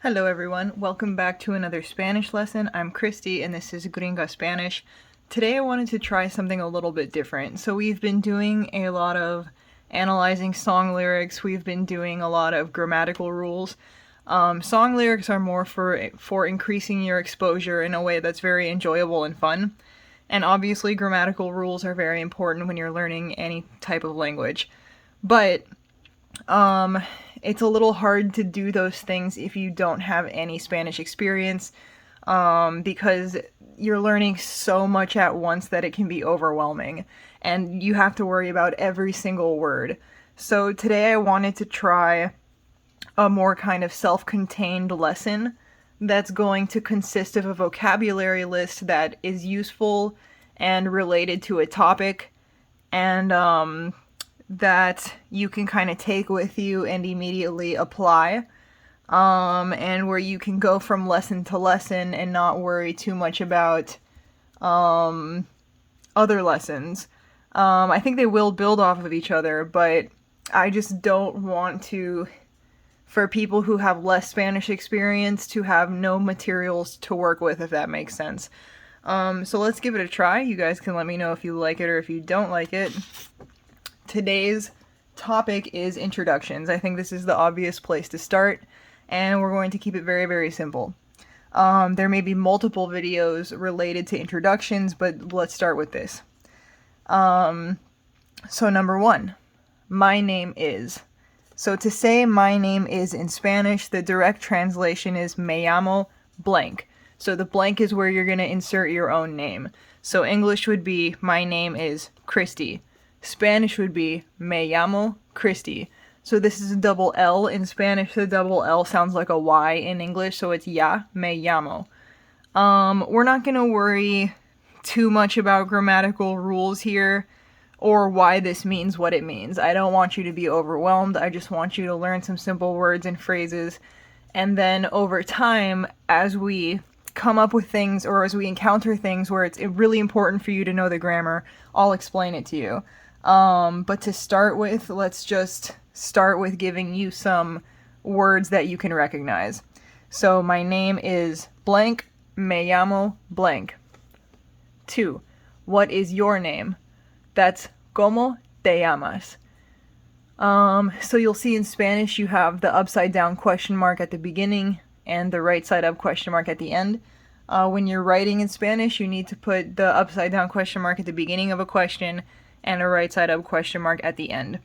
Hello everyone, welcome back to another Spanish lesson. I'm Christy and this is Gringa Spanish. Today I wanted to try something a little bit different. So we've been doing a lot of analyzing song lyrics, we've been doing a lot of grammatical rules. Song lyrics are more for increasing your exposure in a way that's very enjoyable and fun. And obviously grammatical rules are very important when you're learning any type of language. But it's a little hard to do those things if you don't have any Spanish experience, because you're learning so much at once that it can be overwhelming, and you have to worry about every single word. So today I wanted to try a more kind of self-contained lesson that's going to consist of a vocabulary list that is useful and related to a topic, and that you can kind of take with you and immediately apply, and where you can go from lesson to lesson and not worry too much about other lessons. I think they will build off of each other, but I just don't want for people who have less Spanish experience to have no materials to work with, if that makes sense. So let's give it a try. You guys can let me know if you like it or if you don't like it. Today's topic is introductions. I think this is the obvious place to start, and we're going to keep it very, very simple. There may be multiple videos related to introductions, but let's start with this. So number one, my name is. So to say my name is in Spanish, the direct translation is me llamo blank. So the blank is where you're going to insert your own name. So English would be my name is Christy. Spanish would be me llamo Christy. So this is a double L. In Spanish, the double L sounds like a Y in English, so it's ya me llamo. We're not going to worry too much about grammatical rules here or why this means what it means. I don't want you to be overwhelmed. I just want you to learn some simple words and phrases. And then over time, as we come up with things or as we encounter things where it's really important for you to know the grammar, I'll explain it to you. But to start with, let's just start with giving you some words that you can recognize. So my name is blank, me llamo blank. 2. What is your name? That's ¿Cómo te llamas? So you'll see in Spanish you have the upside down question mark at the beginning and the right side up question mark at the end. When you're writing in Spanish, you need to put the upside down question mark at the beginning of a question and a right side up question mark at the end.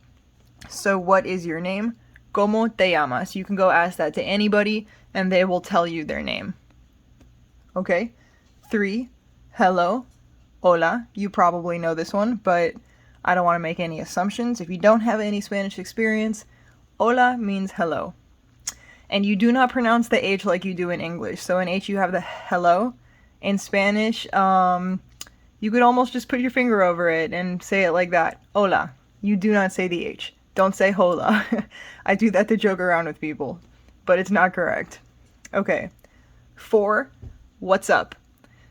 So what is your name? ¿Cómo te llamas? You can go ask that to anybody and they will tell you their name. Okay? 3. Hello. Hola. You probably know this one, but I don't want to make any assumptions. If you don't have any Spanish experience, hola means hello. And you do not pronounce the H like you do in English. So in H you have the hello. In Spanish, you could almost just put your finger over it and say it like that. Hola. You do not say the H. Don't say hola. I do that to joke around with people, but it's not correct. Okay. 4. What's up?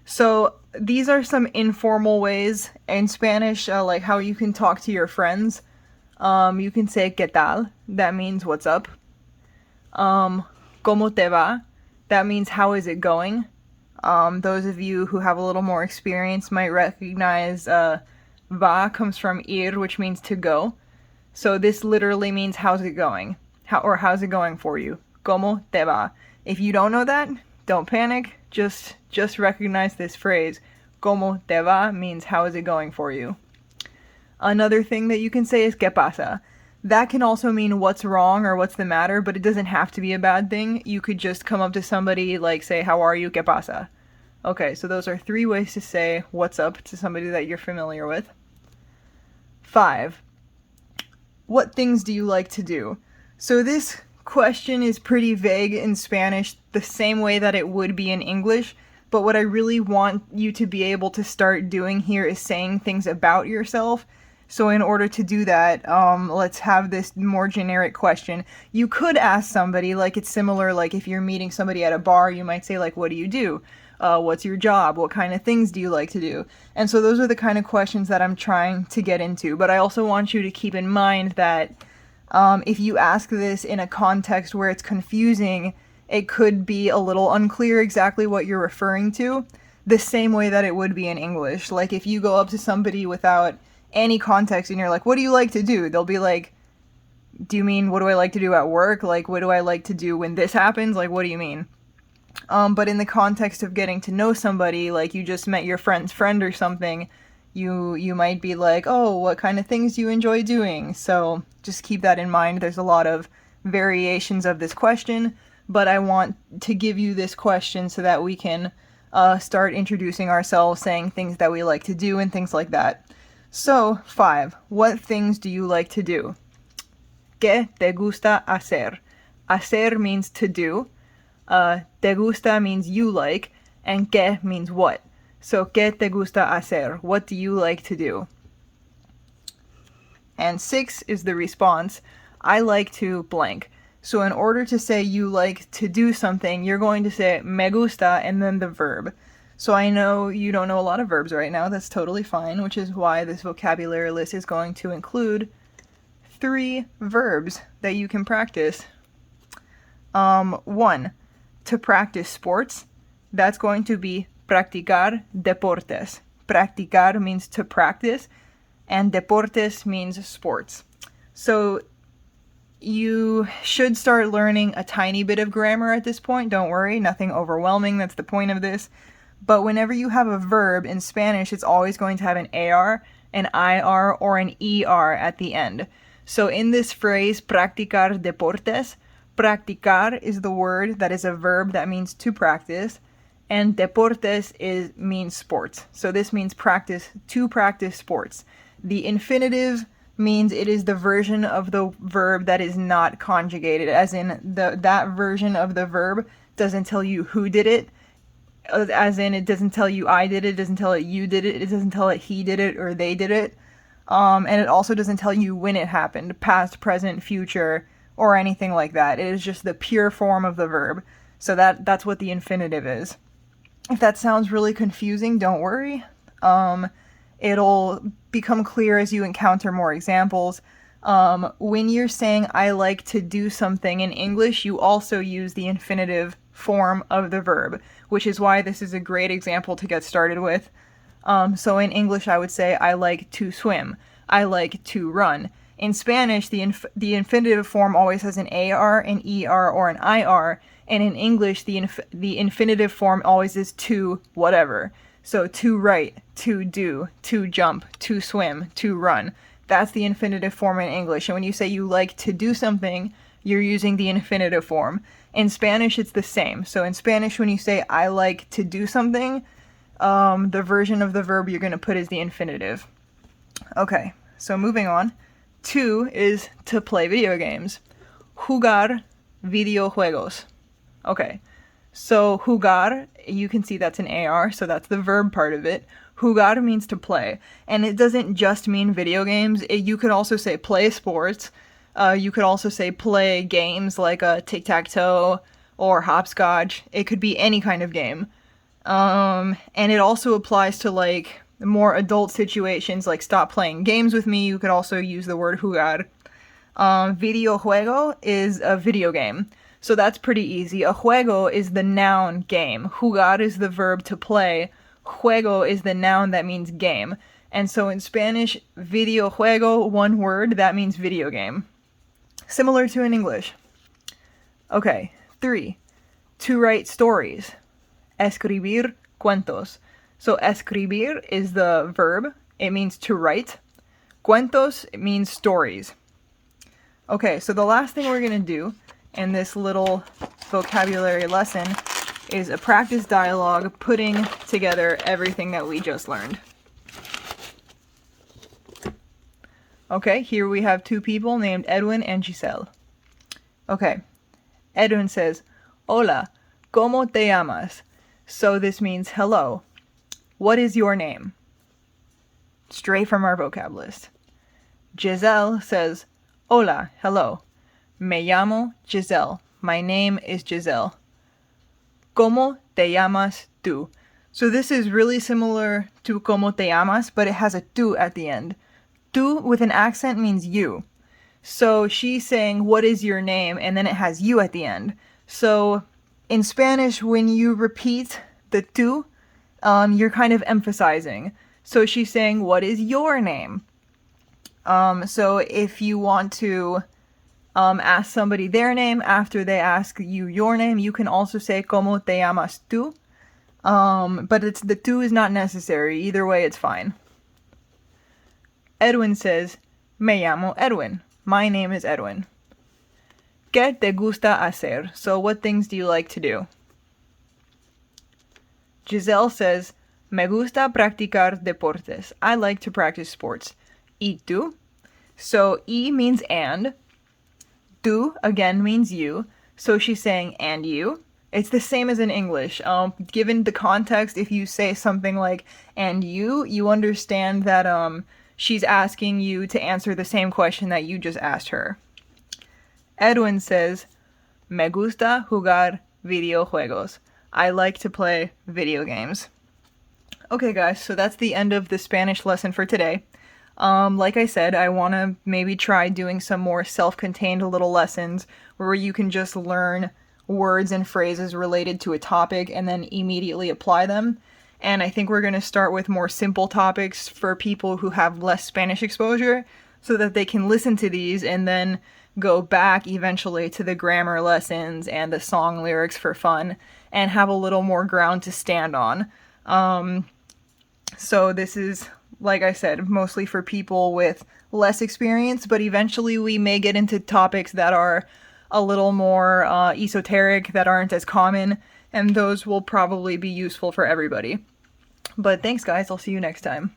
So these are some informal ways in Spanish, like how you can talk to your friends. You can say ¿qué tal? That means what's up. ¿Cómo te va? That means how is it going? Those of you who have a little more experience might recognize va comes from ir, which means to go. So this literally means how's it going? How's it going for you? ¿Cómo te va? If you don't know that, don't panic. Just recognize this phrase. ¿Cómo te va means how is it going for you. Another thing that you can say is ¿qué pasa? That can also mean what's wrong or what's the matter, but it doesn't have to be a bad thing. You could just come up to somebody, like say, how are you? ¿Qué pasa? Okay, so those are 3 ways to say what's up to somebody that you're familiar with. 5. What things do you like to do? So this question is pretty vague in Spanish, the same way that it would be in English, but what I really want you to be able to start doing here is saying things about yourself. So in order to do that, let's have this more generic question. You could ask somebody, like it's similar, like if you're meeting somebody at a bar, you might say like, what do you do? What's your job? What kind of things do you like to do? And so those are the kind of questions that I'm trying to get into. But I also want you to keep in mind that if you ask this in a context where it's confusing it could be a little unclear exactly what you're referring to, the same way that it would be in English. Like if you go up to somebody without any context and you're like, what do you like to do? They'll be like, do you mean what do I like to do at work? Like, what do I like to do when this happens? Like, what do you mean? But in the context of getting to know somebody, like you just met your friend's friend or something, you might be like, oh, what kind of things do you enjoy doing? So just keep that in mind. There's a lot of variations of this question, but I want to give you this question so that we can start introducing ourselves, saying things that we like to do and things like that. So, 5. What things do you like to do? ¿Qué te gusta hacer? Hacer means to do. Te gusta means you like, and ¿qué means what. So, ¿qué te gusta hacer? What do you like to do? And 6 is the response. I like to blank. So in order to say you like to do something, you're going to say me gusta and then the verb. So I know you don't know a lot of verbs right now. That's totally fine, which is why this vocabulary list is going to include 3 verbs that you can practice. 1, to practice sports. That's going to be practicar deportes. Practicar means to practice, and deportes means sports. So you should start learning a tiny bit of grammar at this point. Don't worry, nothing overwhelming. That's the point of this. But whenever you have a verb in Spanish, it's always going to have an AR, an IR, or an ER at the end. So in this phrase, practicar deportes, practicar is the word that is a verb that means to practice, and deportes means sports. So this means to practice sports. The infinitive means it is the version of the verb that is not conjugated, as in that version of the verb doesn't tell you who did it, as in it doesn't tell you I did it, it doesn't tell it you did it, it doesn't tell it he did it or they did it, and it also doesn't tell you when it happened, past, present, future, or anything like that. It is just the pure form of the verb. So that's what the infinitive is. If that sounds really confusing, don't worry. It'll become clear as you encounter more examples. When you're saying I like to do something in English, you also use the infinitive form of the verb, which is why this is a great example to get started with. So in English, I would say I like to swim. I like to run. In Spanish, the infinitive form always has an AR, an ER, or an IR, and in English, the infinitive form always is to whatever. So to write, to do, to jump, to swim, to run. That's the infinitive form in English. And when you say you like to do something, you're using the infinitive form. In Spanish, it's the same. So in Spanish, when you say I like to do something, the version of the verb you're going to put is the infinitive. Okay, so moving on. 2 is to play video games. Jugar videojuegos. Okay, so jugar, you can see that's an AR, so that's the verb part of it. Jugar means to play, and it doesn't just mean video games. You could also say play sports. You could also say play games like a tic-tac-toe or hopscotch. It could be any kind of game. And it also applies to like more adult situations, like stop playing games with me. You could also use the word jugar. Videojuego is a video game. So that's pretty easy. A juego is the noun game. Jugar is the verb to play. Juego is the noun that means game. And so in Spanish, videojuego, one word, that means video game. Similar to in English. Okay, 3. To write stories. Escribir cuentos. So escribir is the verb. It means to write. Cuentos, it means stories. Okay, so the last thing we're going to do in this little vocabulary lesson is a practice dialogue putting together everything that we just learned. Okay, here we have 2 people named Edwin and Giselle. Okay, Edwin says, Hola, ¿cómo te llamas? So this means hello. What is your name? Straight from our vocab list. Giselle says, Hola, hello. Me llamo Giselle. My name is Giselle. ¿Cómo te llamas tú? So this is really similar to ¿Cómo te llamas?, but it has a tú at the end. Tú with an accent means you. So she's saying, what is your name? And then it has you at the end. So in Spanish, when you repeat the tú, you're kind of emphasizing. So she's saying, what is your name? So if you want to ask somebody their name after they ask you your name, you can also say, ¿Cómo te llamas tú? But the tú is not necessary. Either way, it's fine. Edwin says, Me llamo Edwin. My name is Edwin. ¿Qué te gusta hacer? So what things do you like to do? Giselle says, Me gusta practicar deportes. I like to practice sports. ¿Y tú? So y means and. Tú, again, means you. So she's saying, and you. It's the same as in English. Given the context, if you say something like, and you understand that she's asking you to answer the same question that you just asked her. Edwin says, Me gusta jugar videojuegos. I like to play video games. Okay, guys, so that's the end of the Spanish lesson for today. Like I said, I want to maybe try doing some more self-contained little lessons where you can just learn words and phrases related to a topic and then immediately apply them. And I think we're going to start with more simple topics for people who have less Spanish exposure so that they can listen to these and then go back eventually to the grammar lessons and the song lyrics for fun and have a little more ground to stand on. So this is, like I said, mostly for people with less experience, but eventually we may get into topics that are a little more esoteric, that aren't as common, and those will probably be useful for everybody. But thanks, guys. I'll see you next time.